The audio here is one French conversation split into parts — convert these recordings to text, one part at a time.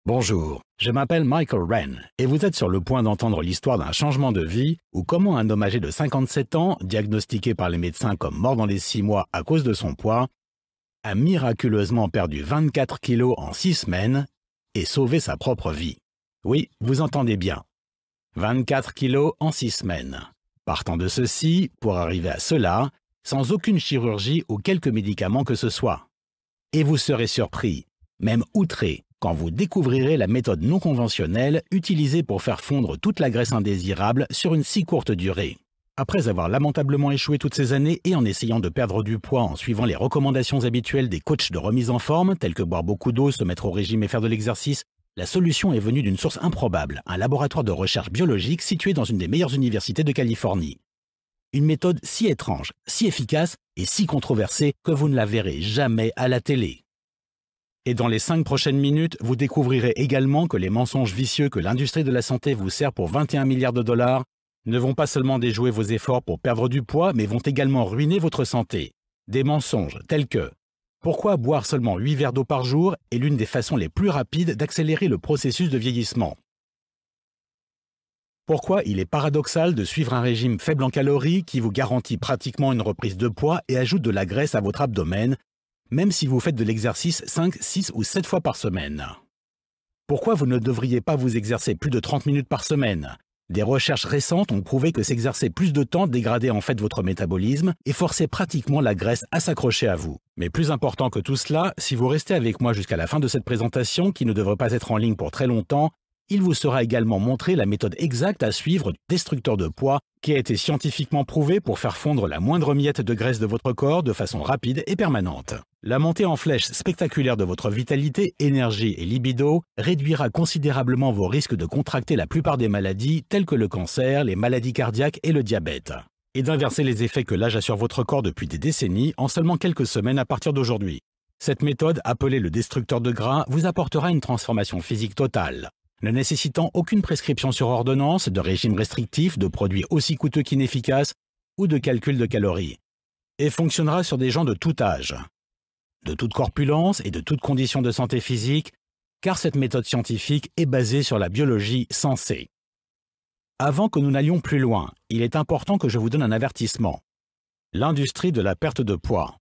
Bonjour, je m'appelle Michael Wren et vous êtes sur le point d'entendre l'histoire d'un changement de vie ou comment un homme âgé de 57 ans, diagnostiqué par les médecins comme mort dans les 6 mois à cause de son poids, a miraculeusement perdu 24 kilos en 6 semaines et sauvé sa propre vie. Oui, vous entendez bien. 24 kilos en 6 semaines. Partant de ceci, pour arriver à cela, sans aucune chirurgie ou quelques médicaments que ce soit. Et vous serez surpris, même outré, quand vous découvrirez la méthode non conventionnelle utilisée pour faire fondre toute la graisse indésirable sur une si courte durée. Après avoir lamentablement échoué toutes ces années et en essayant de perdre du poids en suivant les recommandations habituelles des coachs de remise en forme, tels que boire beaucoup d'eau, se mettre au régime et faire de l'exercice, la solution est venue d'une source improbable, un laboratoire de recherche biologique situé dans une des meilleures universités de Californie. Une méthode si étrange, si efficace et si controversée que vous ne la verrez jamais à la télé. Et dans les 5 prochaines minutes, vous découvrirez également que les mensonges vicieux que l'industrie de la santé vous sert pour 21 milliards de dollars ne vont pas seulement déjouer vos efforts pour perdre du poids, mais vont également ruiner votre santé. Des mensonges tels que pourquoi boire seulement 8 verres d'eau par jour est l'une des façons les plus rapides d'accélérer le processus de vieillissement. Pourquoi il est paradoxal de suivre un régime faible en calories qui vous garantit pratiquement une reprise de poids et ajoute de la graisse à votre abdomen, même si vous faites de l'exercice 5, 6 ou 7 fois par semaine. Pourquoi vous ne devriez pas vous exercer plus de 30 minutes par semaine? Des recherches récentes ont prouvé que s'exercer plus de temps dégradait en fait votre métabolisme et forçait pratiquement la graisse à s'accrocher à vous. Mais plus important que tout cela, si vous restez avec moi jusqu'à la fin de cette présentation, qui ne devrait pas être en ligne pour très longtemps, il vous sera également montré la méthode exacte à suivre du destructeur de poids qui a été scientifiquement prouvé pour faire fondre la moindre miette de graisse de votre corps de façon rapide et permanente. La montée en flèche spectaculaire de votre vitalité, énergie et libido réduira considérablement vos risques de contracter la plupart des maladies telles que le cancer, les maladies cardiaques et le diabète, et d'inverser les effets que l'âge a sur votre corps depuis des décennies en seulement quelques semaines à partir d'aujourd'hui. Cette méthode, appelée le destructeur de gras, vous apportera une transformation physique totale, ne nécessitant aucune prescription sur ordonnance, de régime restrictif, de produits aussi coûteux qu'inefficaces ou de calcul de calories, et fonctionnera sur des gens de tout âge, de toute corpulence et de toute condition de santé physique, car cette méthode scientifique est basée sur la biologie sensée. Avant que nous n'allions plus loin, il est important que je vous donne un avertissement. L'industrie de la perte de poids.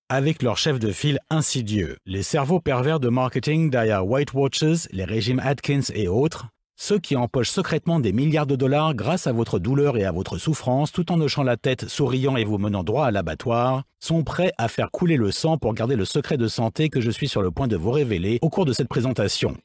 Avec leurs chefs de file insidieux, les cerveaux pervers de marketing derrière Weight Watchers, les régimes Atkins et autres, ceux qui empochent secrètement des milliards de dollars grâce à votre douleur et à votre souffrance tout en hochant la tête, souriant et vous menant droit à l'abattoir, sont prêts à faire couler le sang pour garder le secret de santé que je suis sur le point de vous révéler au cours de cette présentation.